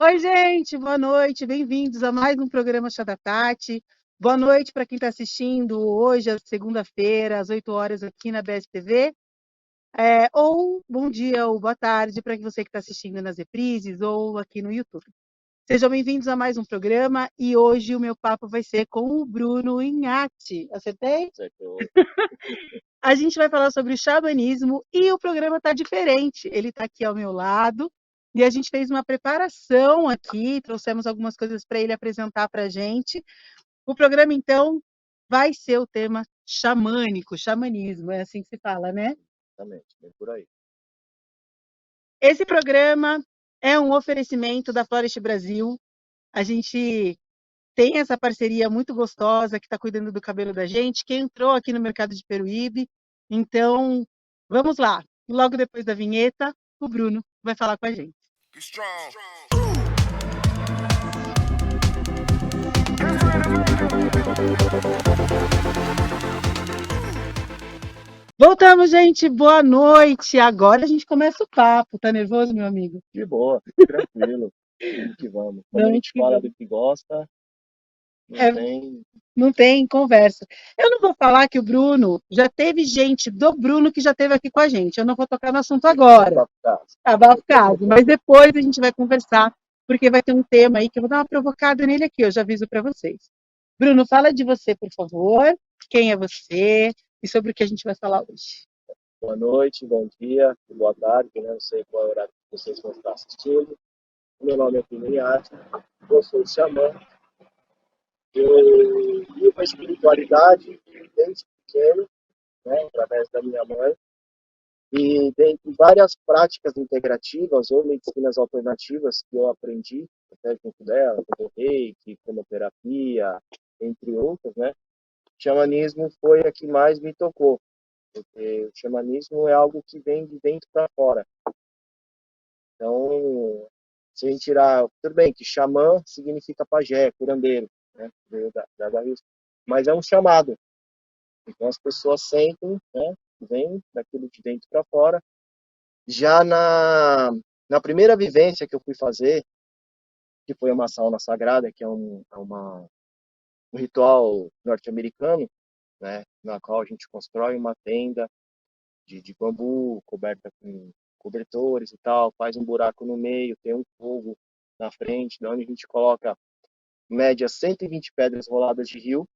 Oi, gente, boa noite, bem-vindos a mais um programa Chá da Tati. Boa noite para quem está assistindo hoje, segunda-feira, às 8 horas, aqui na BSTV. Ou bom dia ou boa tarde para você que está assistindo nas reprises ou aqui no YouTube. Sejam bem-vindos a mais um programa e hoje o meu papo vai ser com o Bruno Inhati. Acertei? Certo. A gente vai falar sobre o xamanismo e o programa está diferente. Ele está aqui ao meu lado e a gente fez uma preparação aqui, trouxemos algumas coisas para ele apresentar para a gente. O programa, então, vai ser o tema xamânico, xamanismo, é assim que se fala, né? Exatamente, bem por aí. Esse programa é um oferecimento da Florest Brasil. A gente tem essa parceria muito gostosa que está cuidando do cabelo da gente, que entrou aqui no mercado de Peruíbe. Então, vamos lá. Logo depois da vinheta, o Bruno vai falar com a gente. Voltamos, gente. Boa noite. Agora a gente começa o papo. Tá nervoso, meu amigo? De boa, tranquilo. Vamos que vamos. Quando a Vamos gente que fala vamos. do que gosta, não É, tem. não tem conversa. Eu não vou falar que o Bruno, já teve gente do Bruno que já esteve aqui com a gente. Eu não vou tocar no assunto agora. Adaptar. Abafa o caso, mas depois a gente vai conversar, porque vai ter um tema aí que eu vou dar uma provocada nele aqui, eu já aviso para vocês. Bruno, fala de você, por favor. Quem é você e sobre o que a gente vai falar hoje. Boa noite, bom dia, boa tarde, né? Não sei qual é o horário que vocês vão estar assistindo. Meu nome é Pinhate, eu sou xamã. Eu vivo a espiritualidade desde pequeno, né? Através da minha mãe. E dentre várias práticas integrativas ou medicinas alternativas que eu aprendi, até junto dela, como reiki, como terapia, entre outras, né? O xamanismo foi a que mais me tocou, porque o xamanismo é algo que vem de dentro para fora. Então, se a gente tirar, tudo bem que xamã significa pajé, curandeiro, né? Veio da raiz, mas é um chamado. Então as pessoas sentem, né? Vem daquilo de dentro para fora. Já na primeira vivência que eu fui fazer, que foi uma sauna sagrada, que é um ritual norte-americano, né, na qual a gente constrói uma tenda de bambu, coberta com cobertores e tal, faz um buraco no meio, tem um fogo na frente, onde a gente coloca, média, 120 pedras roladas de rio,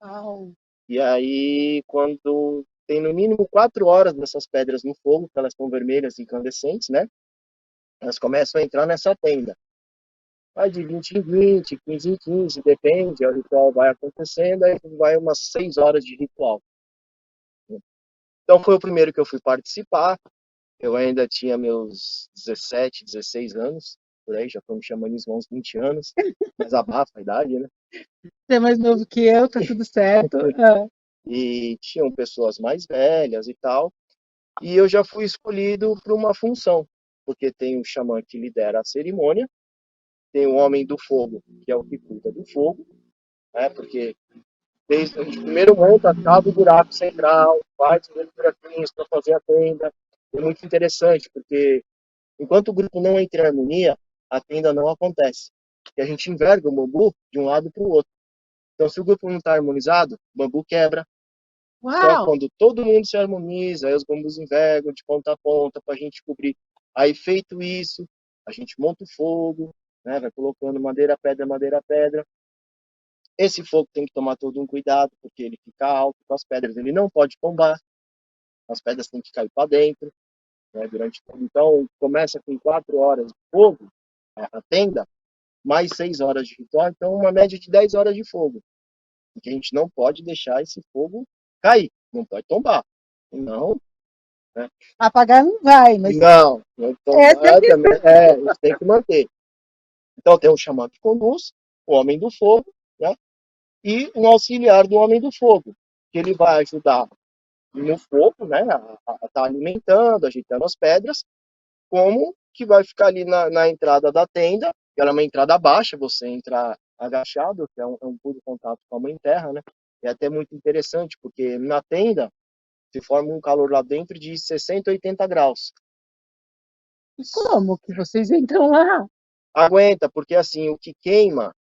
Uau. e aí, quando tem no mínimo 4 horas dessas pedras no fogo, porque elas estão vermelhas e incandescentes, né, elas começam a entrar nessa tenda. Vai de 20 em 20, 15 em 15, depende, o ritual vai acontecendo, aí vai umas 6 horas de ritual. Então foi o primeiro que eu fui participar, eu ainda tinha meus 17, 16 anos, por aí, já estou me xamanismo há uns 20 anos, mas abafa a idade, né? Você é mais novo que eu, tá tudo certo. Ah, E tinham pessoas mais velhas e tal, e eu já fui escolhido para uma função, porque tem o xamã que lidera a cerimônia, tem o homem do fogo, que é o que cuida do fogo, né? Porque desde a gente primeiro monta, cava o buraco central, faz os buraquinhos para fazer a tenda. É muito interessante, porque enquanto o grupo não entra em harmonia, a tenda não acontece. E a gente enverga o bambu de um lado para o outro. Então, se o grupo não está harmonizado, o bambu quebra. Só uau! quando todo mundo se harmoniza, aí os bambus envergam de ponta a ponta para a gente cobrir. Aí, feito isso, a gente monta o fogo, né, vai colocando madeira, pedra, madeira, pedra. Esse fogo tem que tomar todo um cuidado, porque ele fica alto com as pedras, ele não pode tombar, as pedras têm que cair para dentro, né, durante tudo. Então, começa com 4 horas de fogo, a tenda, mais 6 horas de ritual, então uma média de 10 horas de fogo. Porque a gente não pode deixar esse fogo cair, não pode tombar. Não, né? Apagar não vai, mas Não essa é a tombar também, questão. a gente tem que manter. Então tem um xamã que conduz, o homem do fogo, né? E um auxiliar do homem do fogo, que ele vai ajudar no fogo, né, a estar alimentando, agitando as pedras, como que vai ficar ali na entrada da tenda, que ela é uma entrada baixa, você entra agachado, que é um puro contato com a mãe terra, né? É até muito interessante, porque na tenda se forma um calor lá dentro de 60, 80 graus. E como que vocês entram lá? Aguenta, porque assim, o que queima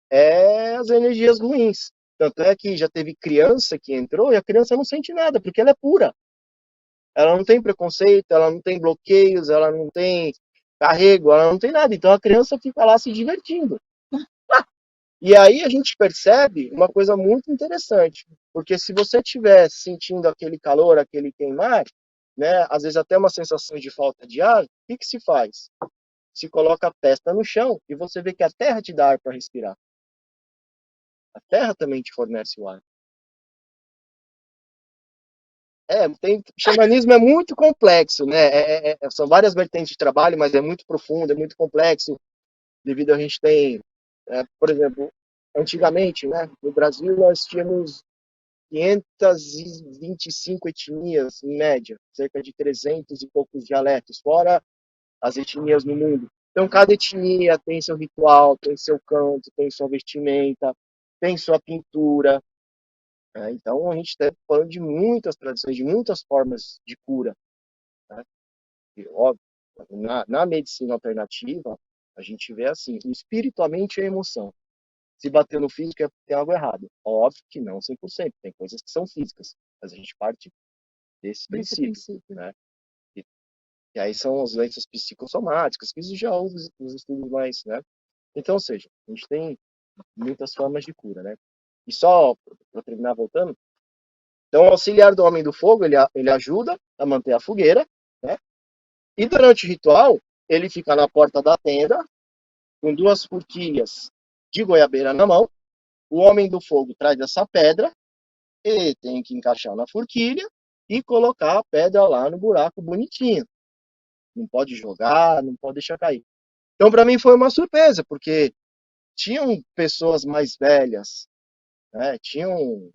é as energias ruins. Tanto é que já teve criança que entrou e a criança não sente nada, porque ela é pura. Ela não tem preconceito, ela não tem bloqueios, ela não tem carrego, ela não tem nada. Então a criança fica lá se divertindo. E aí a gente percebe uma coisa muito interessante, porque se você estiver sentindo aquele calor, aquele queimar, né, às vezes até uma sensação de falta de ar, o que que se faz? Se coloca a testa no chão e você vê que a terra te dá ar para respirar. A terra também te fornece o ar. Xamanismo é muito complexo, né? São várias vertentes de trabalho, mas é muito profundo, é muito complexo, devido a gente tem, por exemplo, antigamente, né, no Brasil nós tínhamos 525 etnias, em média, cerca de 300 e poucos dialetos, fora as etnias no mundo. Então, cada etnia tem seu ritual, tem seu canto, tem sua vestimenta, tem sua pintura. Né? Então, a gente está falando de muitas tradições, de muitas formas de cura. Né? E, óbvio, na medicina alternativa, a gente vê assim, o espírito, a mente e a emoção. Se bater no físico é porque tem algo errado. Óbvio que não 100%, tem coisas que são físicas, mas a gente parte desse princípio. Né? E, e aí são as doenças psicossomáticas, que isso já houve nos estudos mais, né? Então, ou seja, a gente tem muitas formas de cura, né? E só para terminar voltando, então o auxiliar do homem do fogo, ele ajuda a manter a fogueira, né? E durante o ritual, ele fica na porta da tenda, com duas forquilhas de goiabeira na mão. O homem do fogo traz essa pedra, ele tem que encaixar na forquilha e colocar a pedra lá no buraco bonitinho. Não pode jogar, não pode deixar cair. Então, para mim, foi uma surpresa, porque tinham pessoas mais velhas, né? Tinha um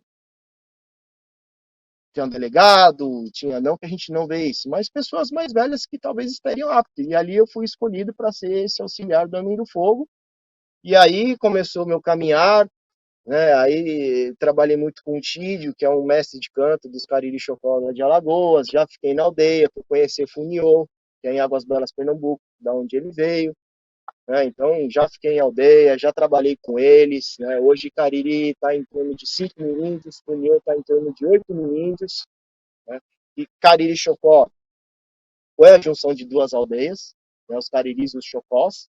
delegado, tinha, não que a gente não vê isso, mas pessoas mais velhas que talvez estariam aptas. E ali eu fui escolhido para ser esse auxiliar do Homem do Fogo. E aí começou o meu caminhar, né? Aí trabalhei muito com o Tídio, que é um mestre de canto dos Cariri Chocó de Alagoas. Já fiquei na aldeia, fui conhecer Funiô, que é em Águas Belas, Pernambuco, da onde ele veio. Né? Então, já fiquei em aldeia, já trabalhei com eles. Né? Hoje, Cariri está em torno de 5 mil índios, Funiô está em torno de 8 mil índios. Né? E Cariri e Chocó foi a junção de duas aldeias, né? Os Cariris e os Chocós,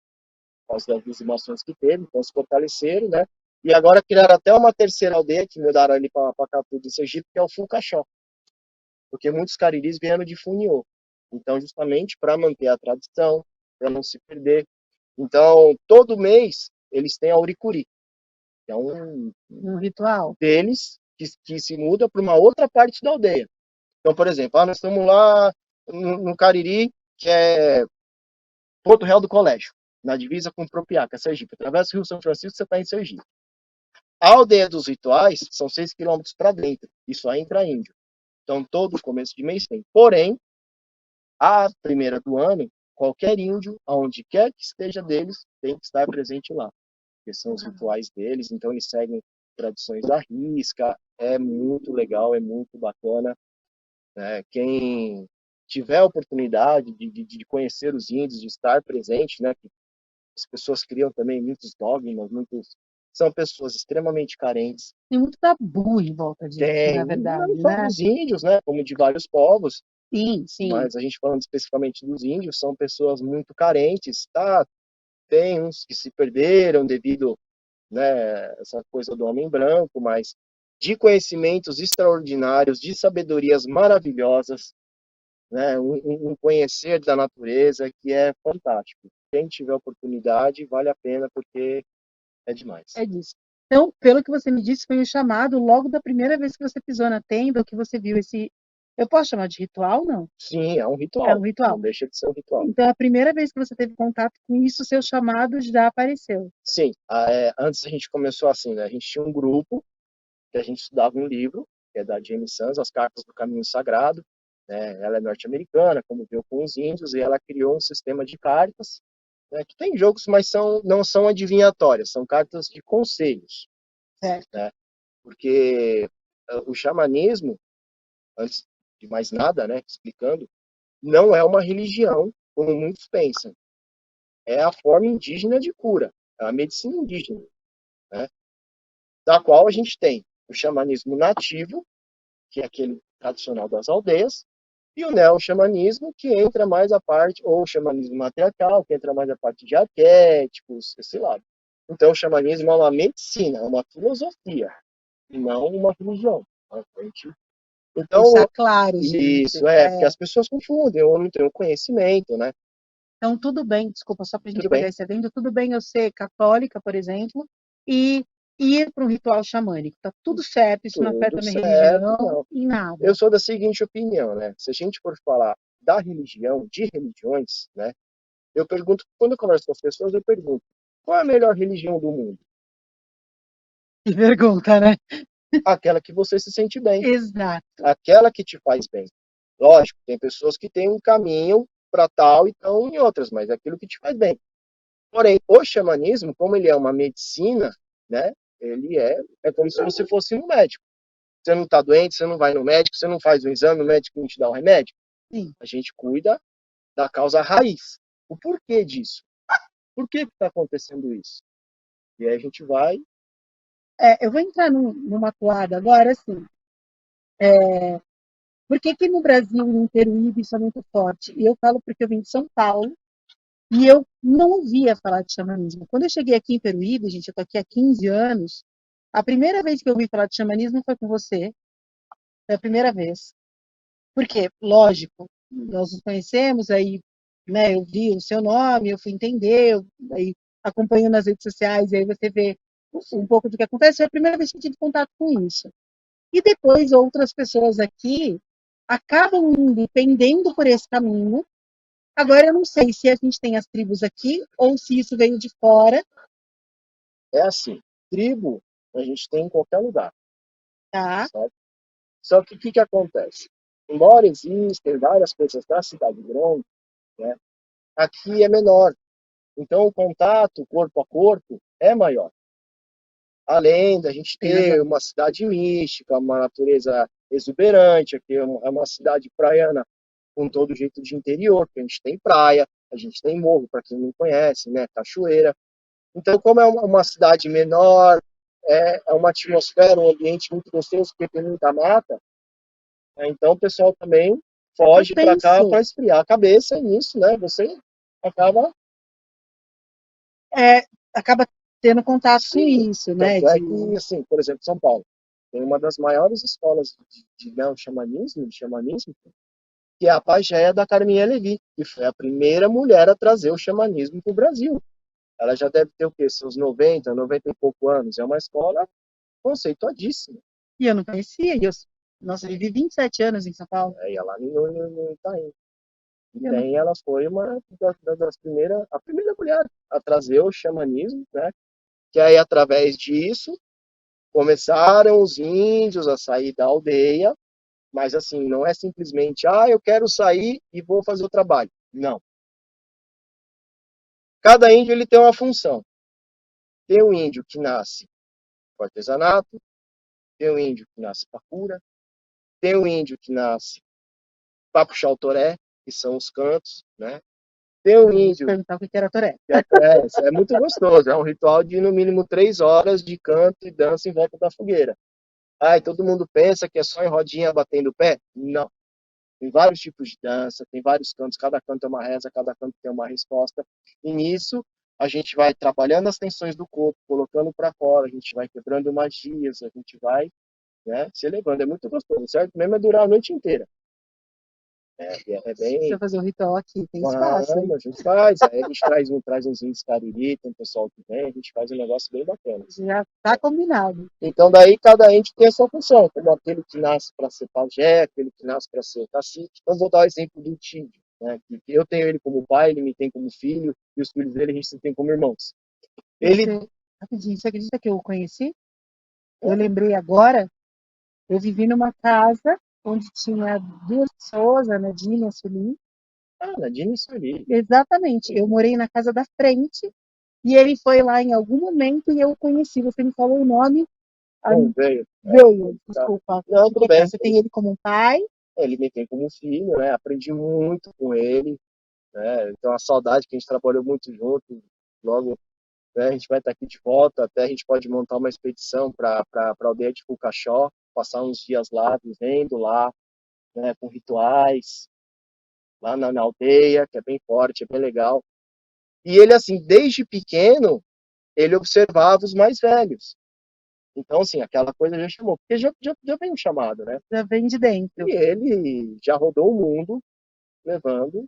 por causa das dizimações que teve, então se fortaleceram, né? E agora criaram até uma terceira aldeia, que mudaram ali para Catu do Sergipe, que é o Funcaxó, porque muitos Cariris vieram de Funiô. Então, justamente para manter a tradição, para não se perder. Então, todo mês, eles têm a Auricuri, que é Um ritual. deles que se muda para uma outra parte da aldeia. Então, por exemplo, nós estamos lá no Cariri, que é Porto Real do Colégio, na divisa com Propiaca, Sergipe. Atravessa o Rio São Francisco, você está em Sergipe. A aldeia dos rituais são 6 quilômetros para dentro, e só entra índio. Então, todo começo de mês tem. Porém, a primeira do ano, qualquer índio, aonde quer que esteja deles, tem que estar presente lá, porque são os rituais deles, então eles seguem tradições à risca, é muito legal, é muito bacana. Né? Quem tiver a oportunidade de conhecer os índios, de estar presente, né? As pessoas criam também muitos dogmas, são pessoas extremamente carentes. Tem muito tabu em volta disso, na verdade, Não só né? dos índios, né? Como de vários povos, Sim, sim. mas a gente falando especificamente dos índios, são pessoas muito carentes, tá? Tem uns que se perderam devido, né, essa coisa do homem branco, mas de conhecimentos extraordinários, de sabedorias maravilhosas, né, um conhecer da natureza que é fantástico. Quem tiver oportunidade, vale a pena, porque é demais. É disso. Então, pelo que você me disse, foi um chamado logo da primeira vez que você pisou na tenda, que você viu esse. Eu posso chamar de ritual, não? Sim, é um ritual. É um ritual. Não deixa de ser um ritual. Então, a primeira vez que você teve contato com isso, seu chamado já apareceu. Sim, antes a gente começou assim, né? A gente tinha um grupo que a gente estudava um livro, que é da Jamie Sams, As Cartas do Caminho Sagrado. Né? Ela é norte-americana, conviveu com os índios, e ela criou um sistema de cartas, né, que tem jogos, mas não são adivinhatórias, são cartas de conselhos. Certo. Né? Porque o xamanismo, antes de mais nada, né, explicando, não é uma religião, como muitos pensam. é a forma indígena de cura, é a medicina indígena, né? Da qual a gente tem o xamanismo nativo, que é aquele tradicional das aldeias, e o neo-xamanismo, que entra mais a parte, ou o xamanismo matriarcal, que entra mais a parte de arquétipos, esse lado. Então, o xamanismo é uma medicina, é uma filosofia, e não uma religião. Então, Deixar claro, gente. isso, porque as pessoas confundem, eu não tenho conhecimento, né? Então, tudo bem, desculpa, só para a gente Tudo pegar bem. esse adendo, tudo bem eu ser católica, por exemplo, e ir para um ritual xamânico. Tá tudo certo, isso não afeta Tudo a minha certo, religião não. em nada. Eu sou da seguinte opinião, né? Se a gente for falar da religião, de religiões, né? Eu pergunto, quando eu converso com as pessoas, eu pergunto, qual é a melhor religião do mundo? Que pergunta, né? Aquela que você se sente bem, Exato. aquela que te faz bem. Lógico, tem pessoas que têm um caminho para tal e estão em outras, mas é aquilo que te faz bem. Porém, o xamanismo, como ele é uma medicina, né? Ele é como se você fosse um médico. Você não está doente, você não vai no médico, você não faz um exame, o médico não te dá um remédio. Sim. A gente cuida da causa raiz. O porquê disso? Por que está acontecendo isso? E aí a gente vai. Eu vou entrar numa toada agora, assim. Por que no Brasil e no Peruíbe isso é muito forte? E eu falo porque eu vim de São Paulo e eu não ouvia falar de xamanismo. Quando eu cheguei aqui em Peruíbe, gente, eu estou aqui há 15 anos, a primeira vez que eu ouvi falar de xamanismo foi com você. Foi a primeira vez. Porque, lógico, nós nos conhecemos, aí, né, eu vi o seu nome, eu fui entender, aí acompanho nas redes sociais, e aí você vê um pouco do que acontece. Foi a primeira vez que eu tive contato com isso. E depois outras pessoas aqui acabam indo, pendendo por esse caminho. Agora eu não sei se a gente tem as tribos aqui ou se isso veio de fora, É assim, tribo a gente tem em qualquer lugar, tá? sabe? Só que o que acontece? Embora existem várias coisas da cidade grande, né, aqui é menor. Então o contato corpo a corpo é maior. Além da gente Tem ter razão. uma cidade mística, uma natureza exuberante, aqui é uma cidade praiana com todo jeito de interior, porque a gente tem praia, a gente tem morro, para quem não conhece, né, cachoeira. Então, como é uma cidade menor, é uma atmosfera, um ambiente muito gostoso, porque tem muita mata, né, então o pessoal também Eu foge para cá penso, para esfriar a cabeça, e nisso, né, você acaba. acaba tendo contato com Sim, isso, né? tanto é que, assim, por exemplo, São Paulo tem uma das maiores escolas de neo-xamanismo, que é a Pagéia da Carminha Levi, que foi a primeira mulher a trazer o xamanismo para o Brasil. Ela já deve ter o quê? Seus 90 e pouco anos. É uma escola conceituadíssima. E eu não conhecia, nossa, eu vivi 27 anos em São Paulo. É, e ela no Itaim. E E eu não, ela foi uma das primeiras, a primeira mulher a trazer o xamanismo, né? Que aí, através disso, começaram os índios a sair da aldeia, mas assim, não é simplesmente, eu quero sair e vou fazer o trabalho. Não. Cada índio ele tem uma função. Tem um índio que nasce com artesanato, tem um índio que nasce para cura, tem um índio que nasce para puxar o toré, que são os cantos, né? Tem um índio perguntar o que era Toré. que é muito gostoso, é um ritual de no mínimo 3 horas de canto e dança em volta da fogueira. E todo mundo pensa que é só em rodinha batendo o pé? Não. Tem vários tipos de dança, tem vários cantos, cada canto é uma reza, cada canto tem uma resposta. E nisso a gente vai trabalhando as tensões do corpo, colocando para fora, a gente vai quebrando magias, a gente vai, né, se elevando. É muito gostoso, certo? Mesmo é durar a noite inteira. É Se bem. eu fazer o ritual aqui, tem espaço, hein? Vamos, a gente faz. Aí a gente traz uns índios cariri, tem um pessoal que vem, a gente faz um negócio bem bacana. Já está combinado. Então, daí cada ente tem a sua função, como aquele que nasce para ser pajé, aquele que nasce para ser cacique. Então, vou dar o exemplo do Tídio, né? Que eu tenho ele como pai, ele me tem como filho, e os filhos dele a gente se tem como irmãos. Ele. Rapidinho, você acredita que eu o conheci? Eu lembrei agora, eu vivi numa casa onde tinha duas pessoas, a Nadine e a Sueli. Nadine Soli. Exatamente. Eu morei na casa da frente e ele foi lá em algum momento e eu o conheci. Você me falou o nome. Não, veio. Veio, desculpa. Não, tudo bem. Você tem ele como um pai? Ele me tem como filho, né? Aprendi muito com ele. né? Então, a saudade que a gente trabalhou muito junto, logo, né, a gente vai estar aqui de volta, até a gente pode montar uma expedição para a aldeia de Pulcaxó, passar uns dias lá, vivendo lá, né, com rituais, lá na aldeia, que é bem forte, é bem legal. E ele, assim, desde pequeno, ele observava os mais velhos. Então, assim, aquela coisa já chamou, porque já vem um chamado, né? Já vem de dentro. E ele já rodou o mundo levando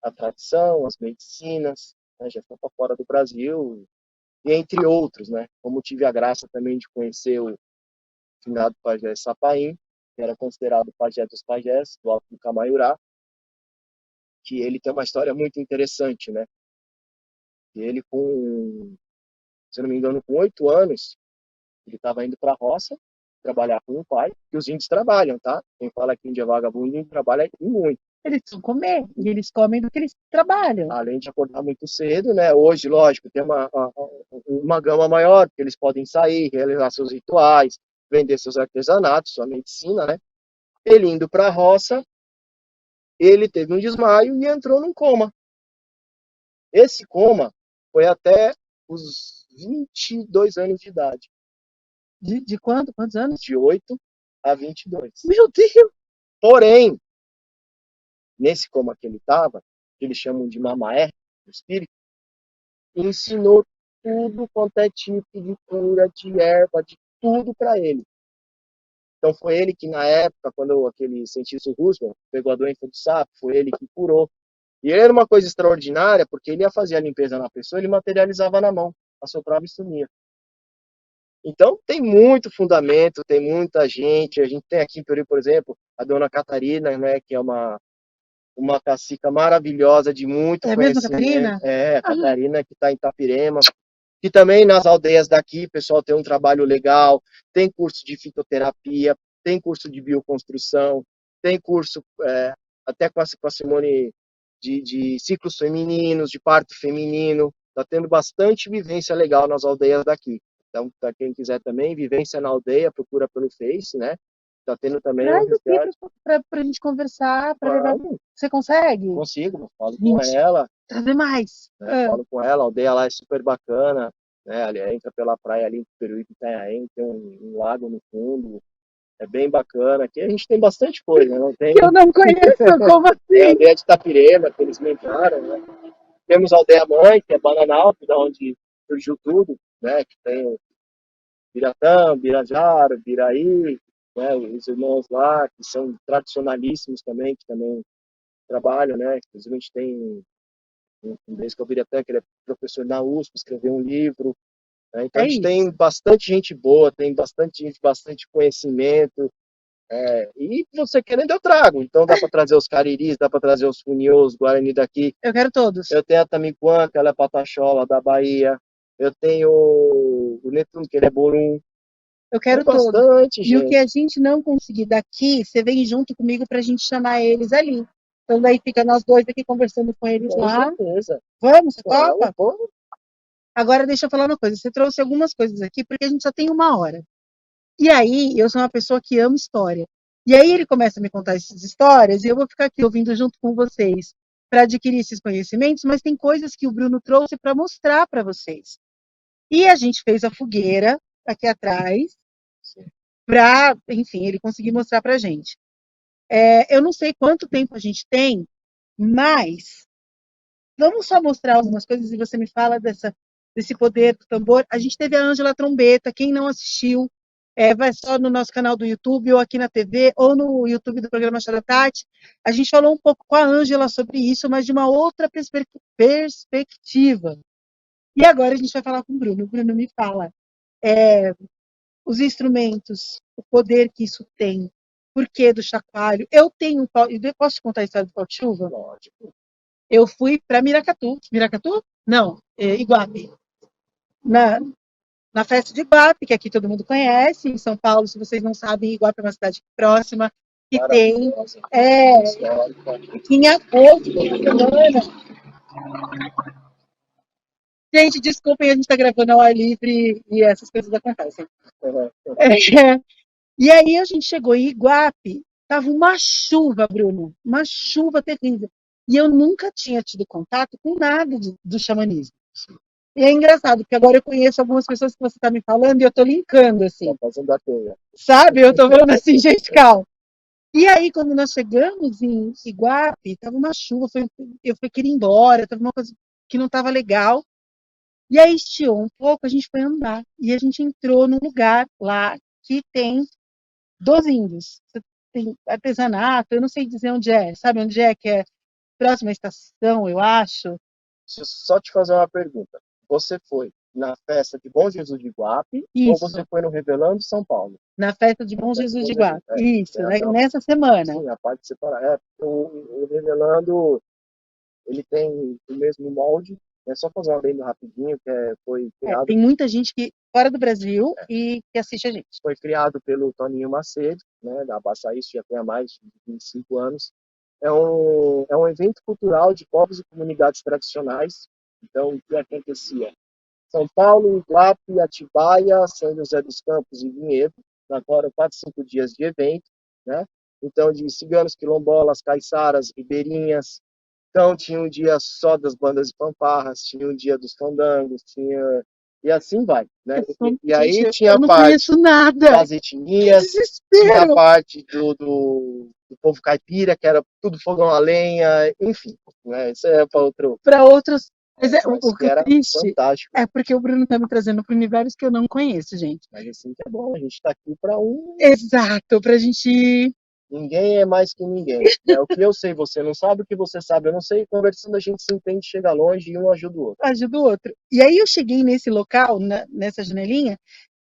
a tradição, as medicinas, né? Já foi para fora do Brasil, e entre outros, né? Como tive a graça também de conhecer o finado pajé Sapaim, que era considerado o pajé dos pajés, do Alto do Camaiurá, que ele tem uma história muito interessante, né? E ele, se não me engano, com 8 anos, ele estava indo para a roça trabalhar com o pai, que os índios trabalham, tá? Quem fala que índio é vagabundo, índio trabalha muito. Eles vão comer, e eles comem do que eles trabalham. Além de acordar muito cedo, né? Hoje, lógico, tem uma gama maior, que eles podem sair, realizar seus rituais, vender seus artesanatos, sua medicina, né? Ele indo para a roça, ele teve um desmaio e entrou num coma. Esse coma foi até os 22 anos de idade. De quanto? Quantos anos? De 8 a 22. Meu Deus! Porém, nesse coma que ele estava, que eles chamam de mamaé, o espírito, ensinou tudo quanto é tipo de cura, de erva, de tudo para ele. Então foi ele que, na época, quando aquele cientista Roosevelt pegou a doença do sapo, foi ele que curou. E era uma coisa extraordinária, porque ele ia fazer a limpeza na pessoa, ele materializava na mão, assoprava e sumia. Então tem muito fundamento, tem muita gente. A gente tem aqui em Peru, por exemplo, a dona Catarina, né, que é uma cacica maravilhosa de muito conhecimento. É mesmo, Catarina? A Catarina, que está em Itapirema. E também nas aldeias daqui, o pessoal tem um trabalho legal, tem curso de fitoterapia, tem curso de bioconstrução, tem curso até com a Simone de ciclos femininos, de parto feminino. Está tendo bastante vivência legal nas aldeias daqui. Então, para quem quiser também, vivência na aldeia, procura pelo Face, né? Está tendo também Traz aqui para a gente conversar, para levar. Você consegue? Consigo, falo com ela. Trazer mais. Né? Falo com ela, a aldeia lá é super bacana. Né? Ali, entra pela praia ali em Peruíbe, Itanhaém, tem um lago no fundo. É bem bacana. Aqui a gente tem bastante coisa. Não tem... Eu não conheço, como assim? É a aldeia de Itapirema, que eles me entraram, né? Temos a aldeia mãe, que é Bananal, da onde surgiu tudo, né? Que tem Biratã, Birajara, Biraí, né? Os irmãos lá, que são tradicionalíssimos também, que também trabalham, né? Inclusive a gente tem um deles que é o Biratã, que ele é professor na USP, escreveu um livro. Né? Então a gente tem bastante gente boa, tem bastante gente, bastante conhecimento. E você querendo, eu trago. Então dá para trazer os cariris, dá para trazer os funiôs, os guarani daqui. Eu quero todos. Eu tenho a Tamiquã, que ela é pataxola, da Bahia. Eu tenho o Netum, que ele é borum. Eu quero bastante, todos. Gente. E o que a gente não conseguir daqui, você vem junto comigo para a gente chamar eles ali. Então daí fica nós dois aqui conversando com eles lá. Com certeza. Vamos, você topa? Agora deixa eu falar uma coisa. Você trouxe algumas coisas aqui porque a gente só tem 1 hora. E aí, eu sou uma pessoa que ama história. E aí ele começa a me contar essas histórias e eu vou ficar aqui ouvindo junto com vocês para adquirir esses conhecimentos, mas tem coisas que o Bruno trouxe para mostrar para vocês. E a gente fez a fogueira aqui atrás para, enfim, ele conseguir mostrar para a gente. Eu não sei quanto tempo a gente tem, mas vamos só mostrar algumas coisas e você me fala desse poder do tambor. A gente teve a Ângela Trombeta, quem não assistiu, vai só no nosso canal do YouTube, ou aqui na TV, ou no YouTube do programa Chá da Tati. A gente falou um pouco com a Ângela sobre isso, mas de uma outra perspectiva. E agora a gente vai falar com o Bruno. O Bruno me fala os instrumentos, o poder que isso tem, por que do chacoalho. Eu posso te contar a história do pau de chuva? Lógico. Eu fui para Miracatu. Miracatu? Não, Iguape. Na festa de Iguape, que aqui todo mundo conhece, em São Paulo, se vocês não sabem, Iguape é uma cidade próxima, que tem em agosto, semana. Gente, desculpem, a gente está gravando ao ar livre e essas coisas acontecem. E aí a gente chegou em Iguape, tava uma chuva, Bruno, uma chuva terrível. E eu nunca tinha tido contato com nada do xamanismo. E é engraçado, porque agora eu conheço algumas pessoas que você está me falando e eu estou linkando, assim. Tá fazendo a teia. Sabe? Eu estou falando assim, gente, calma. E aí, quando nós chegamos em Iguape, estava uma chuva, eu fui querer ir embora, estava uma coisa que não estava legal. E aí estiou um pouco, a gente foi andar. E a gente entrou num lugar lá que tem dos índios. Tem artesanato, eu não sei dizer onde é. Sabe onde é? Que é próxima à estação, eu acho. Deixa eu só te fazer uma pergunta. Você foi na festa de Bom Jesus de Guape ou Isso, você foi no Revelando São Paulo? na festa de Na Bom festa de Jesus Bom de Jesus. Guape. Isso, né? Nessa semana. Sim, a parte separada. O Revelando, ele tem o mesmo molde. É só fazer um adendo rapidinho, que foi criado. Tem muita gente que fora do Brasil e que assiste a gente. Foi criado pelo Toninho Macedo, né, da Baçaí, já tem há mais de 25 anos. É um evento cultural de povos e comunidades tradicionais. Então, o que acontecia? São Paulo, Iguape, Atibaia, São José dos Campos e Vinhedo. Agora, 4, 5 dias de evento, né? Então, de ciganos, quilombolas, caiçaras, ribeirinhas. Então, tinha um dia só das bandas de fanfarras, tinha um dia dos fandangos, tinha... E assim vai, né? E aí gente, tinha eu não a parte conheço nada. das etnias, tinha a parte do povo caipira, que era tudo fogão a lenha, enfim, né? Isso é para outro... Para outros... Mas o que que é era triste fantástico. é porque o Bruno está me trazendo para universos que eu não conheço, gente. Mas assim que é bom, a gente está aqui para um... Exato, para a gente... Ninguém é mais que ninguém. Né? O que eu sei, você não sabe, o que você sabe, eu não sei. Conversando, a gente se entende, chega longe e um ajuda o outro. Ajuda o outro. E aí eu cheguei nesse local, nessa janelinha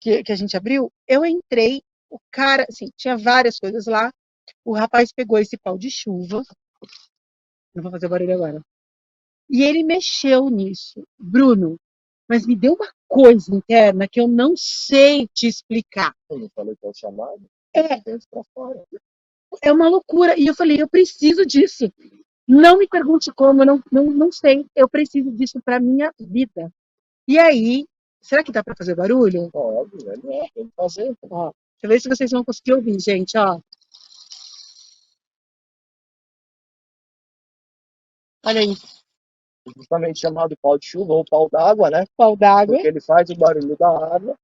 que a gente abriu, eu entrei, o cara, assim, tinha várias coisas lá, o rapaz pegou esse pau de chuva, não vou fazer barulho agora, e ele mexeu nisso. Bruno, mas me deu uma coisa interna que eu não sei te explicar. Eu não falei que é o chamado? É uma loucura. E eu falei, eu preciso disso. Não me pergunte como, eu não sei. Eu preciso disso para minha vida. E aí, será que dá para fazer barulho? Óbvio, né? Tem que fazer. Ó, deixa eu ver se vocês vão conseguir ouvir, gente, ó. Olha aí. Justamente chamado pau de chuva ou pau d'água, né? Pau d'água. Porque ele faz o barulho da água,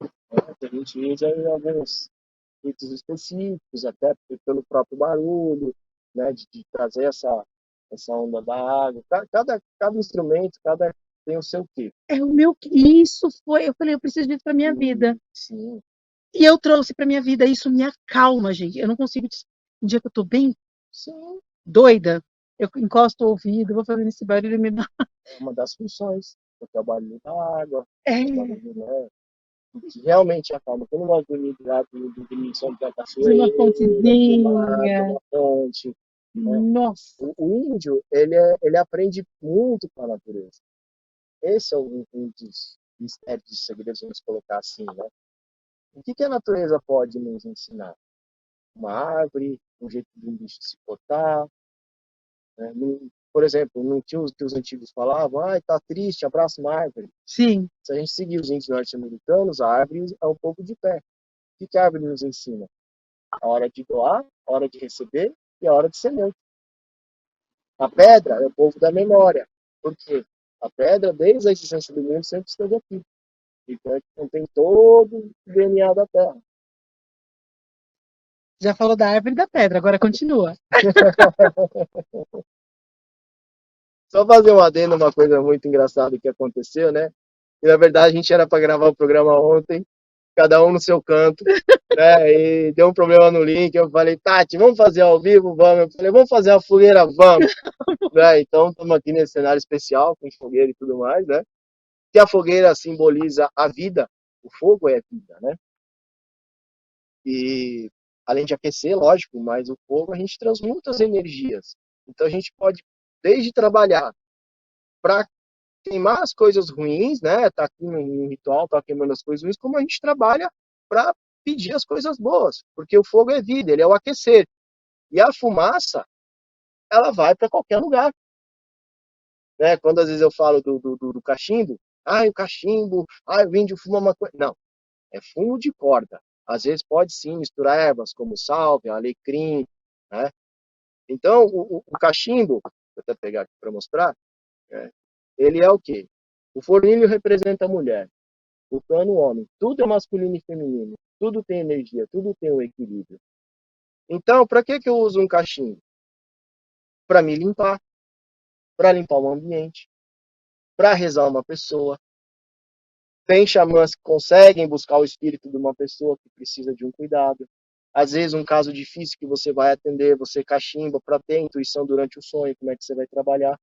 né? Que a gente usa em alguns ritos específicos, até pelo próprio barulho, né? De trazer essa onda da água. Cada instrumento, tem o seu tipo. É o meu. Isso foi. Eu falei, eu preciso disso para minha vida. Sim. E eu trouxe para minha vida. Isso me acalma, gente. Eu não consigo. Um dia que eu tô bem doida, eu encosto o ouvido, vou fazendo esse barulho e me dá. É uma das funções. Porque é o barulho da água, É. o barulho, né? Que realmente acalma. Eu não gosto de dormir do som da De cachoeira, uma fontezinha. uma fonte. Né? Nossa. O índio, ele aprende muito com a natureza. Esse é um dos mistérios, dos segredos, vamos colocar assim, né? O que a natureza pode nos ensinar? Uma árvore, um jeito de um bicho se portar. Né? Por exemplo, não tinha os que os antigos falavam, tá triste, abraça uma árvore. Sim. Se a gente seguir os índios norte-americanos, a árvore é um pouco de pé. O que a árvore nos ensina? A hora de doar, a hora de receber e a hora de ser neutro. A pedra é o povo da memória. Por quê? A pedra, desde a existência do mundo, sempre esteve aqui. Então, contém todo o DNA da Terra. Já falou da árvore e da pedra, agora continua. Só fazer um adendo, uma coisa muito engraçada que aconteceu, né? E, na verdade, a gente era para gravar o programa ontem, cada um no seu canto, né? E deu um problema no link, eu falei, Tati, vamos fazer ao vivo? Vamos. Eu falei, vamos fazer a fogueira? Vamos. Né? Então, estamos aqui nesse cenário especial, com fogueira e tudo mais, né? Que a fogueira simboliza a vida, o fogo é vida, né? E além de aquecer, lógico, mas o fogo a gente transmuta as energias. Então a gente pode desde trabalhar para queimar as coisas ruins, né? Tá aqui no ritual, tá queimando as coisas ruins, como a gente trabalha para pedir as coisas boas, porque o fogo é vida, ele é o aquecer. E a fumaça, ela vai para qualquer lugar. Né? Quando às vezes eu falo do cachimbo, o cachimbo, o índio fuma uma coisa. Não, é fumo de corda. Às vezes pode sim misturar ervas como sálvia, alecrim, né? Então, o cachimbo, vou até pegar aqui para mostrar, ele é o quê? O fornilho representa a mulher, o cano o homem. Tudo é masculino e feminino. Tudo tem energia, tudo tem um equilíbrio. Então, para que eu uso um cachimbo? Para me limpar, para limpar o ambiente, para rezar uma pessoa. Tem xamãs que conseguem buscar o espírito de uma pessoa que precisa de um cuidado. Às vezes, um caso difícil que você vai atender, você cachimba para ter intuição durante o sonho, como é que você vai trabalhar.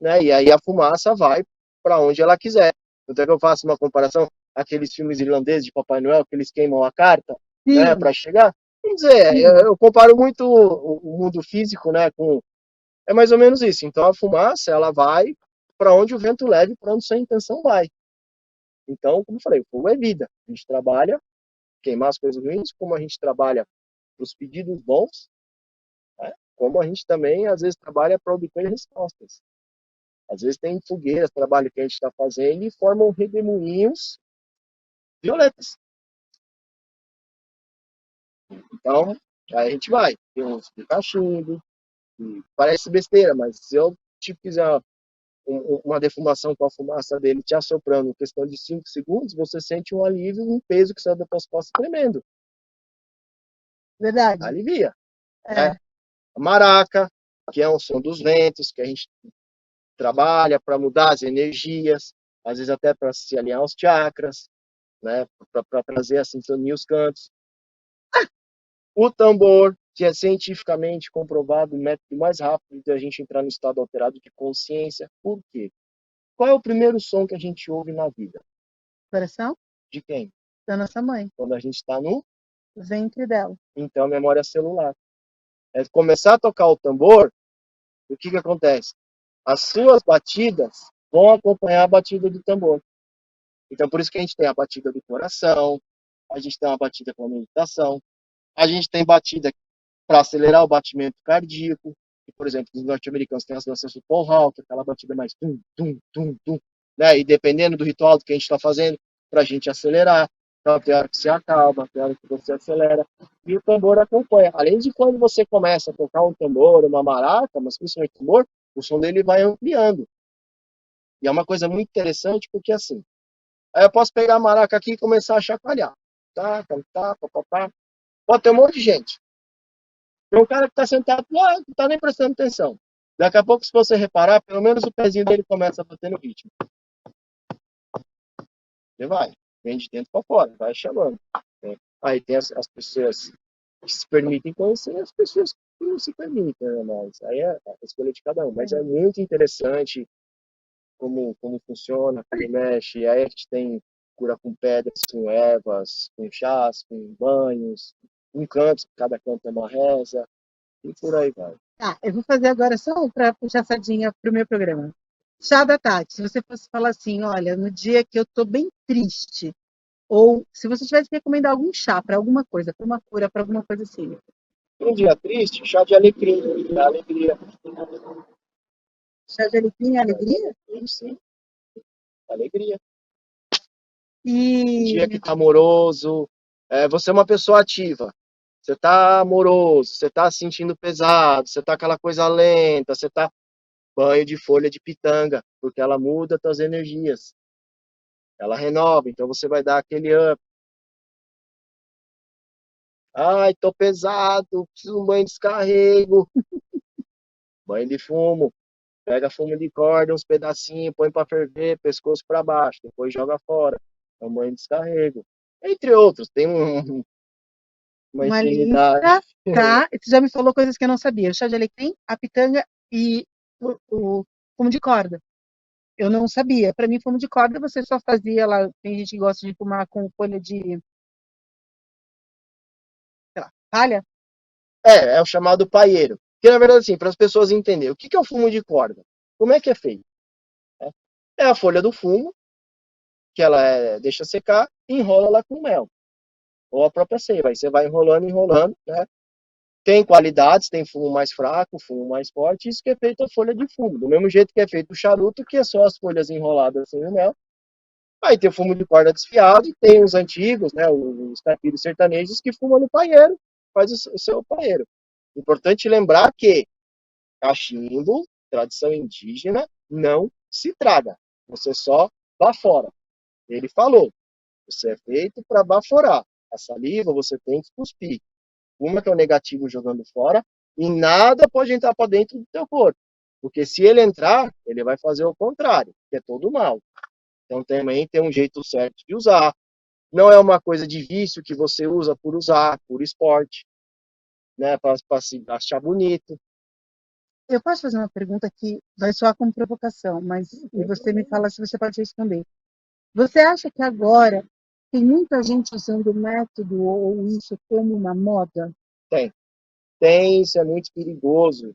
Né? E aí a fumaça vai para onde ela quiser. Então, eu faço uma comparação, aqueles filmes irlandeses de Papai Noel, que eles queimam a carta, né, para chegar. Vamos dizer, eu comparo muito o mundo físico, né, com... É mais ou menos isso. Então, a fumaça, ela vai para onde o vento leve, para onde sua intenção vai. Então, como eu falei, o fogo é vida. A gente trabalha queimar as coisas ruins, como a gente trabalha para os pedidos bons, né? Como a gente também, às vezes, trabalha para obter respostas. Às vezes tem fogueiras, trabalho que a gente está fazendo e formam redemoinhos violetas. Então, aí a gente vai. Tem uns de cachimbo, parece besteira, mas se eu te fizer uma defumação com a fumaça dele te assoprando em questão de 5 segundos, você sente um alívio, um peso que sai da tua costas tremendo. Verdade. Alivia. Né? A maraca, que é um som dos ventos, que a gente trabalha para mudar as energias, às vezes até para se alinhar aos chakras, né? Para trazer a sintonia aos cantos. O tambor, que é cientificamente comprovado o método mais rápido de a gente entrar no estado alterado de consciência. Por quê? Qual é o primeiro som que a gente ouve na vida? Coração? De quem? Da nossa mãe. Quando a gente está no ventre dela. Então, memória celular. É começar a tocar o tambor, o que acontece? As suas batidas vão acompanhar a batida do tambor. Então, por isso que a gente tem a batida do coração, a gente tem uma batida com a meditação, a gente tem batida para acelerar o batimento cardíaco. E, por exemplo, os norte-americanos têm as danças do Paul Halter, aquela batida mais tum, tum, tum, tum, né? E dependendo do ritual que a gente está fazendo, para a gente acelerar. Então, tem hora que você acalma, tem hora que você acelera. E o tambor acompanha. Além de quando você começa a tocar um tambor, uma maraca, mas principalmente tambor, o som dele vai ampliando. E é uma coisa muito interessante, porque assim, aí eu posso pegar a maraca aqui e começar a chacoalhar. Tá, tá, papapá. Pode ter um monte de gente. Tem um cara que está sentado lá, não está nem prestando atenção. Daqui a pouco, se você reparar, pelo menos o pezinho dele começa a bater no ritmo. Ele vai, vem de dentro para fora, vai chamando. Né? Aí tem as pessoas que se permitem conhecer e as pessoas que não se permitem, né? Mas aí é a escolha de cada um. Mas é muito interessante como funciona, como mexe. Aí a gente tem cura com pedras, com ervas, com chás, com banhos, com cantos, cada canto é uma reza. E por aí vai. Tá, eu vou fazer agora só para puxar a sardinha para o meu programa. Chá da Tati, se você fosse falar assim, olha, no dia que eu tô bem triste, ou se você tivesse que recomendar algum chá para alguma coisa, para uma cura, para alguma coisa assim. Um dia triste, chá de alecrim, dá alegria. Chá de alecrim é alegria? Sim, alegria. E... Um dia que tá amoroso, você é uma pessoa ativa. Você tá amoroso, você tá se sentindo pesado, você tá aquela coisa lenta, você tá banho de folha de pitanga, porque ela muda suas energias. Ela renova, então você vai dar aquele up. Ai, tô pesado, preciso de um banho de descarrego. Banho de fumo. Pega fumo de corda, uns pedacinhos, põe para ferver, pescoço para baixo, depois joga fora. É um banho de descarrego. Entre outros, tem uma infinidade. Lista, tá? Você já me falou coisas que eu não sabia. O chá de alecrim, a pitanga e o fumo de corda. Eu não sabia. Para mim, fumo de corda você só fazia lá. Tem gente que gosta de fumar com folha de, sei lá, palha. É o chamado paieiro. Que na verdade, assim, para as pessoas entenderem, o que é o fumo de corda? Como é que é feito? É a folha do fumo, que ela deixa secar, e enrola lá com mel. Ou a própria seiva. Aí você vai enrolando, enrolando, né? Tem qualidades, tem fumo mais fraco, fumo mais forte, isso que é feito a folha de fumo. Do mesmo jeito que é feito o charuto, que é só as folhas enroladas assim no mel. Aí tem o fumo de corda desfiado, e tem os antigos, né, os caipiras sertanejos, que fumam no paieiro, faz o seu paieiro. Importante lembrar que cachimbo tradição indígena não se traga. Você só bafora. Ele falou, você é feito para baforar. A saliva você tem que cuspir. Uma que é o negativo jogando fora, e nada pode entrar para dentro do teu corpo. Porque se ele entrar, ele vai fazer o contrário, que é todo mal. Então também tem um jeito certo de usar. Não é uma coisa de vício que você usa por usar, por esporte, né, para se achar bonito. Eu posso fazer uma pergunta que vai soar como provocação, mas e você me fala se você pode responder. Você acha que agora tem muita gente usando o método ou isso como uma moda? Tem. Tem, isso é muito perigoso,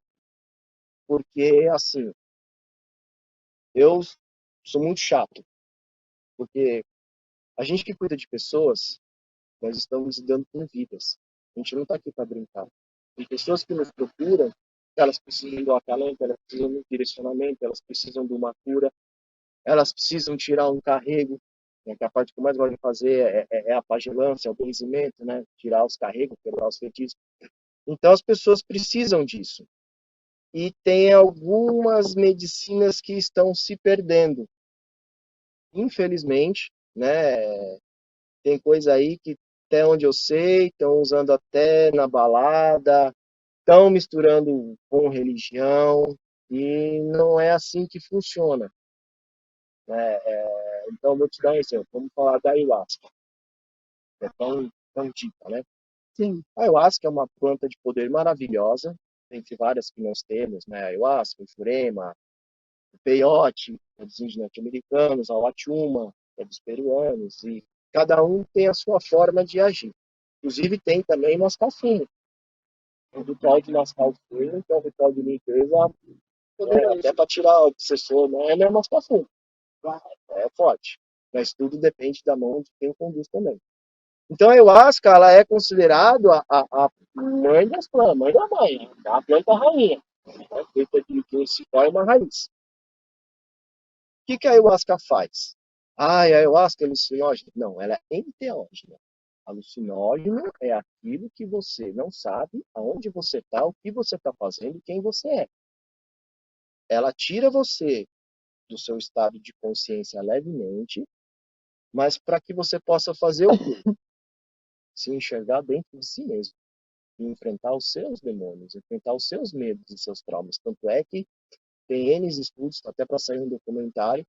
porque, assim, eu sou muito chato, porque a gente que cuida de pessoas, nós estamos lidando com vidas. A gente não está aqui para brincar. Tem pessoas que nos procuram, elas precisam do acalento, elas precisam de um direcionamento, elas precisam de uma cura, elas precisam tirar um carrego, né, que a parte que eu mais gosto de fazer é a pagelância, é o benzimento, né? Tirar os carregos, quebrar os feitiços. Então as pessoas precisam disso. E tem algumas medicinas que estão se perdendo. Infelizmente, né? Tem coisa aí que, até onde eu sei, estão usando até na balada, estão misturando com religião, e não é assim que funciona, né? Então, vou te dar um exemplo. Vamos falar da ayahuasca. É tão dita, né? Sim. A ayahuasca é uma planta de poder maravilhosa, entre várias que nós temos, né? A ayahuasca, o jurema, o peyote, é dos índios norte-americanos, a Wachuma, é dos peruanos, e cada um tem a sua forma de agir. Inclusive tem também mascafim. O ritual de mascafim, que é o ritual de limpeza, até para tirar o obsessor, né? Ele é mascafim. É forte. Mas tudo depende da mão de quem conduz também. Então a ayahuasca, ela é considerada a mãe das plantas, mãe da mãe, a planta rainha. É feita de que esse é uma raiz. O que a ayahuasca faz? A ayahuasca é alucinógena? Não, ela é enteógena. Alucinógeno é aquilo que você não sabe aonde você está, o que você está fazendo, quem você é. Ela tira você do seu estado de consciência levemente, mas para que você possa fazer o quê? Se enxergar dentro de si mesmo. E enfrentar os seus demônios, enfrentar os seus medos e seus traumas. Tanto é que tem N estudos, até para sair um documentário,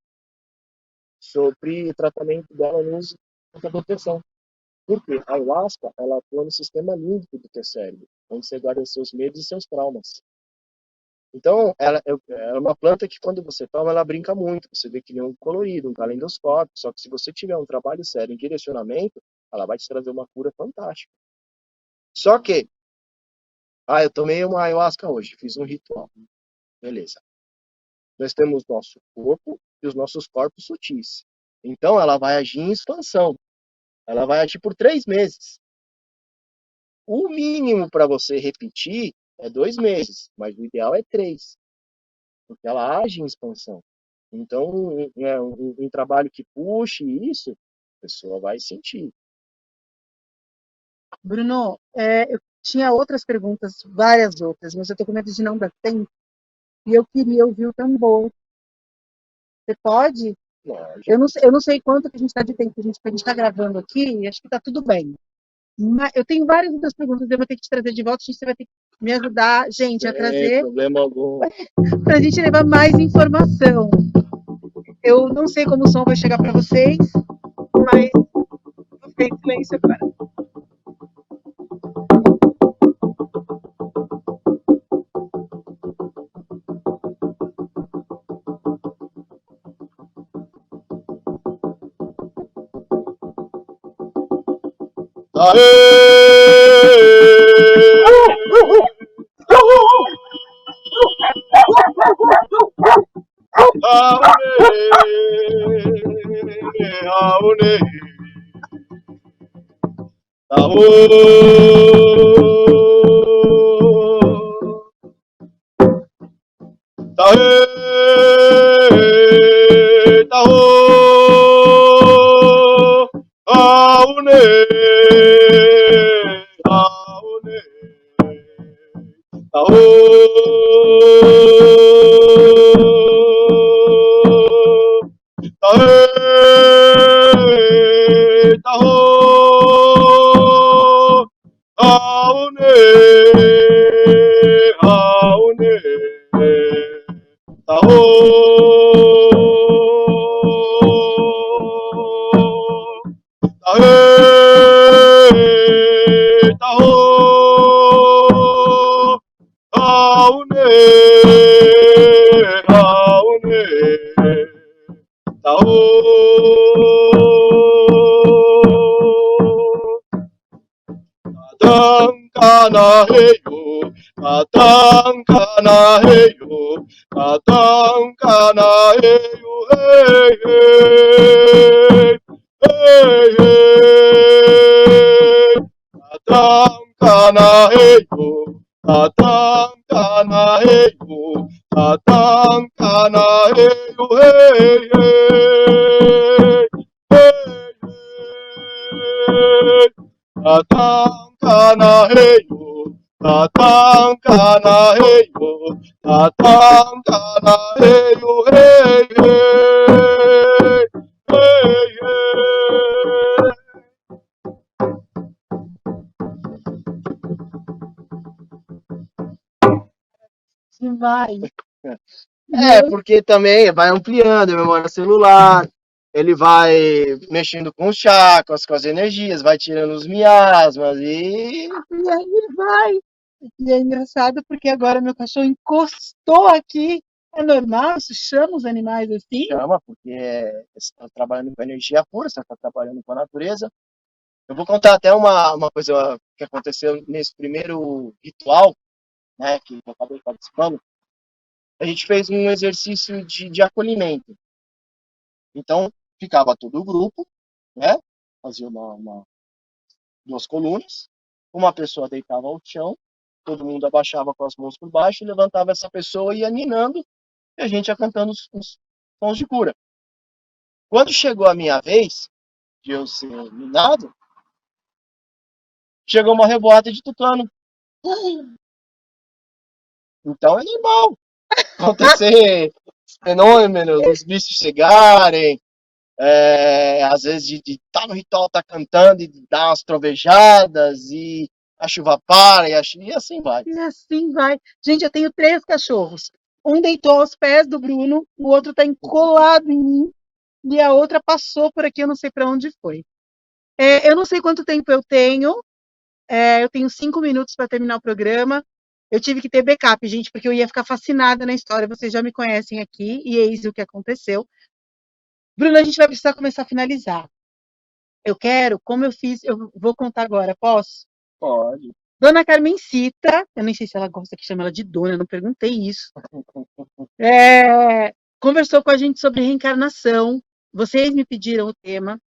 sobre o tratamento dela no uso da proteção. Por quê? A ayahuasca, ela atua no sistema límbico do teu cérebro, onde você guarda seus medos e seus traumas. Então, ela é uma planta que quando você toma, ela brinca muito. Você vê que nem um colorido, um calendoscópio. Só que se você tiver um trabalho sério em direcionamento, ela vai te trazer uma cura fantástica. Só que, eu tomei uma ayahuasca hoje, fiz um ritual. Beleza. Nós temos nosso corpo e os nossos corpos sutis. Então, ela vai agir em expansão. Ela vai agir por 3 meses. O mínimo para você repetir é 2 meses, mas o ideal é 3, porque ela age em expansão. Então, um trabalho que puxe isso, a pessoa vai sentir. Bruno, eu tinha outras perguntas, várias outras, mas eu estou com medo de não dar tempo. E eu queria ouvir o tambor. Você pode? Eu não sei quanto que a gente está de tempo, a gente está gravando aqui, e acho que está tudo bem. Mas eu tenho várias outras perguntas, eu vou ter que te trazer de volta, você vai ter que me ajudar, gente, a trazer problema algum. para a gente levar mais informação. Eu não sei como o som vai chegar para vocês, mas vou ficar em silêncio agora. taô, aune, aune, taô. Kanaheyo, kanaheyo, kanaheyo, hey, hey, hey, hey. Kanaheyo, kanaheyo, kanaheyo, hey, hey, hey, hey. Kanaheyo, kanaheyo, kanaheyo, hey, hey, hey, hey. Vai. Porque também vai ampliando a memória celular, ele vai mexendo com os chakras, com as energias, vai tirando os miasmas E aí vai. E é engraçado porque agora meu cachorro encostou aqui. É normal? Isso chama os animais assim? Chama, porque você está trabalhando com energia pura, você está trabalhando com a natureza. Eu vou contar até uma coisa que aconteceu nesse primeiro ritual, né, que eu acabei participando. A gente fez um exercício de acolhimento. Então, ficava todo o grupo, né, fazia duas colunas, uma pessoa deitava ao chão, todo mundo abaixava com as mãos por baixo, levantava essa pessoa e ia ninando, e a gente ia cantando os sons de cura. Quando chegou a minha vez de eu ser ninado, chegou uma revoada de tucano. Então é normal acontecer fenômenos, os bichos chegarem, às vezes de estar no ritual, tá cantando e dar umas trovejadas e a chuva para e assim vai. E assim vai. Gente, eu tenho 3 cachorros. Um deitou aos pés do Bruno, o outro está encolado em mim e a outra passou por aqui, eu não sei para onde foi. Eu não sei quanto tempo eu tenho. Eu tenho 5 minutos para terminar o programa. Eu tive que ter backup, gente, porque eu ia ficar fascinada na história. Vocês já me conhecem aqui e eis o que aconteceu. Bruno, a gente vai precisar começar a finalizar. Eu quero, como eu fiz, eu vou contar agora, posso? Pode. Dona Carmencita, eu nem sei se ela gosta que chame ela de dona, eu não perguntei isso. Conversou com a gente sobre reencarnação. Vocês me pediram o tema.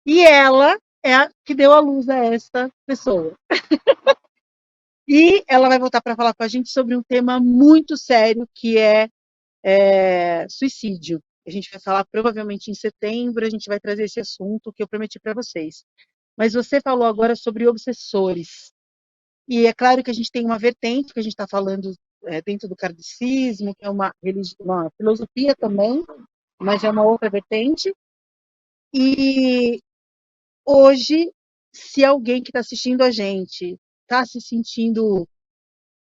E ela é a que deu a luz a esta pessoa. E ela vai voltar para falar com a gente sobre um tema muito sério, que é suicídio. A gente vai falar provavelmente em setembro, a gente vai trazer esse assunto que eu prometi para vocês. Mas você falou agora sobre obsessores. E é claro que a gente tem uma vertente, que a gente está falando dentro do kardecismo, que é uma filosofia também, mas é uma outra vertente. E hoje, se alguém que está assistindo a gente está se sentindo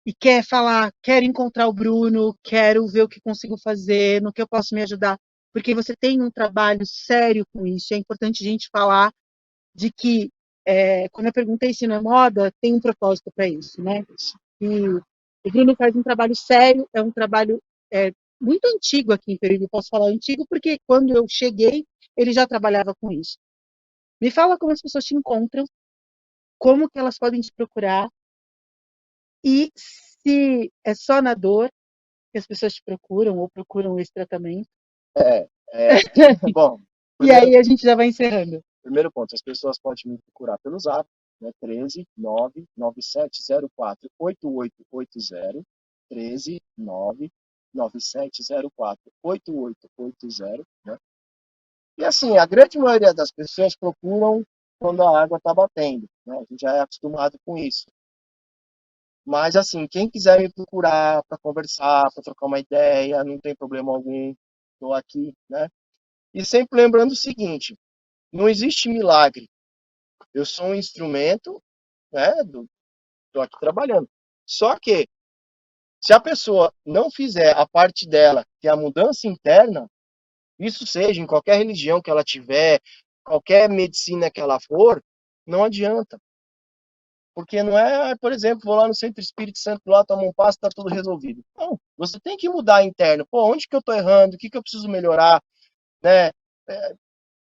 e quer falar, quero encontrar o Bruno, quero ver o que consigo fazer, no que eu posso me ajudar, porque você tem um trabalho sério com isso, é importante a gente falar de que, quando eu perguntei se não é moda, tem um propósito para isso, né? E o Bruno faz um trabalho sério, é um trabalho muito antigo aqui em Peruíbe, posso falar antigo, porque quando eu cheguei, ele já trabalhava com isso. Me fala como as pessoas te encontram, como que elas podem te procurar, e se é só na dor que as pessoas te procuram ou procuram esse tratamento. Bom, E aí a gente já vai encerrando. Primeiro ponto, as pessoas podem me procurar pelo Zap, né, 13 99704 8880, 13 99704 8880, né? E assim, a grande maioria das pessoas procuram quando a água está batendo, né? A gente já é acostumado com isso. Mas assim, quem quiser me procurar para conversar, para trocar uma ideia, não tem problema algum, estou aqui, né? E sempre lembrando o seguinte, não existe milagre. Eu sou um instrumento, né? Estou aqui trabalhando. Só que, se a pessoa não fizer a parte dela, que é a mudança interna, isso seja em qualquer religião que ela tiver, qualquer medicina que ela for, não adianta. Porque não é, por exemplo, vou lá no Centro Espírito Santo, lá tomo um passo, tá tudo resolvido. Não, você tem que mudar interno. Pô, onde que eu tô errando? O que que eu preciso melhorar? Né?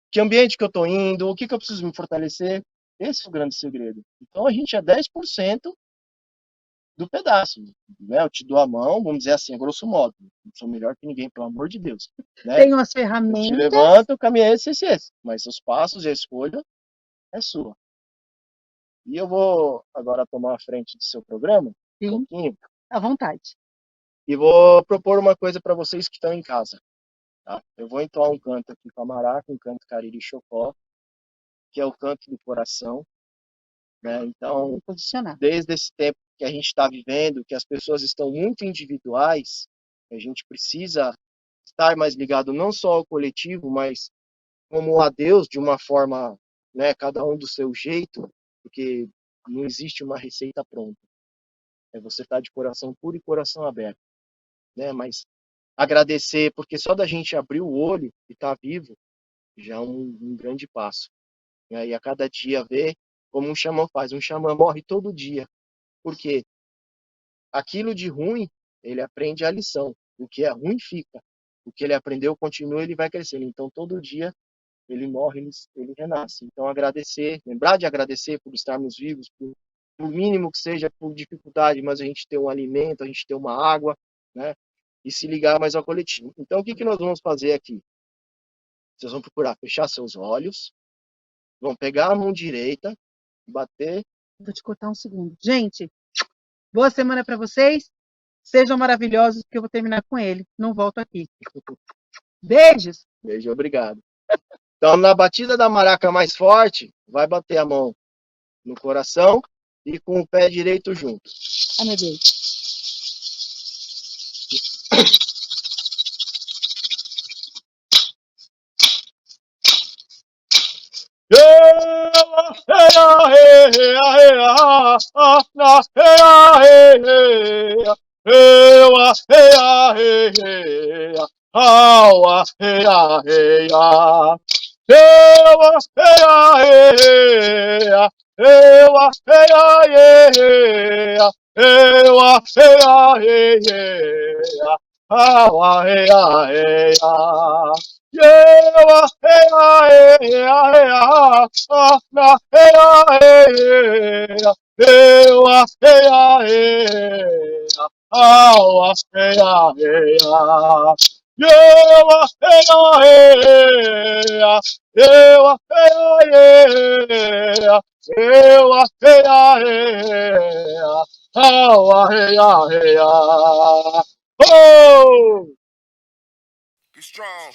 Que ambiente que eu tô indo? O que que eu preciso me fortalecer? Esse é o grande segredo. Então a gente é 10% do pedaço. Né? Eu te dou a mão, vamos dizer assim, a grosso modo. Não sou melhor que ninguém, pelo amor de Deus. Né? Tenho as Eu te ferramentas. levanto, o caminho é esse. Mas os passos e a escolha é sua. E eu vou agora tomar a frente do seu programa, Sim, um pouquinho, à vontade. e vou propor uma coisa para vocês que estão em casa. Tá? Eu vou entoar um canto aqui com a maraca, um canto Cariri Chocó, que é o canto do coração. Né? Então, Posicionar. desde esse tempo que a gente está vivendo, que as pessoas estão muito individuais, a gente precisa estar mais ligado não só ao coletivo, mas como a Deus, de uma forma, né, cada um do seu jeito, porque não existe uma receita pronta. É você estar de coração puro e coração aberto. Né? Mas agradecer, porque só da gente abrir o olho e estar vivo, já é um grande passo. Né? E a cada dia ver como um xamã faz. Um xamã morre todo dia. Porque aquilo de ruim, ele aprende a lição. O que é ruim fica. O que ele aprendeu continua, ele vai crescendo. Então, todo dia, ele morre, ele renasce. Então, agradecer, lembrar de agradecer por estarmos vivos, por mínimo que seja, por dificuldade, mas a gente ter um alimento, a gente ter uma água, né? E se ligar mais ao coletivo. Então, o que que nós vamos fazer aqui? Vocês vão procurar fechar seus olhos, vão pegar a mão direita, bater. Vou te cortar um segundo. Gente, boa semana para vocês. Sejam maravilhosos, porque eu vou terminar com ele. Não volto aqui. Beijos. Beijo, obrigado. Então, na batida da maraca mais forte, vai bater a mão no coração e com o pé direito junto. Ai, meu Deus. Be strong.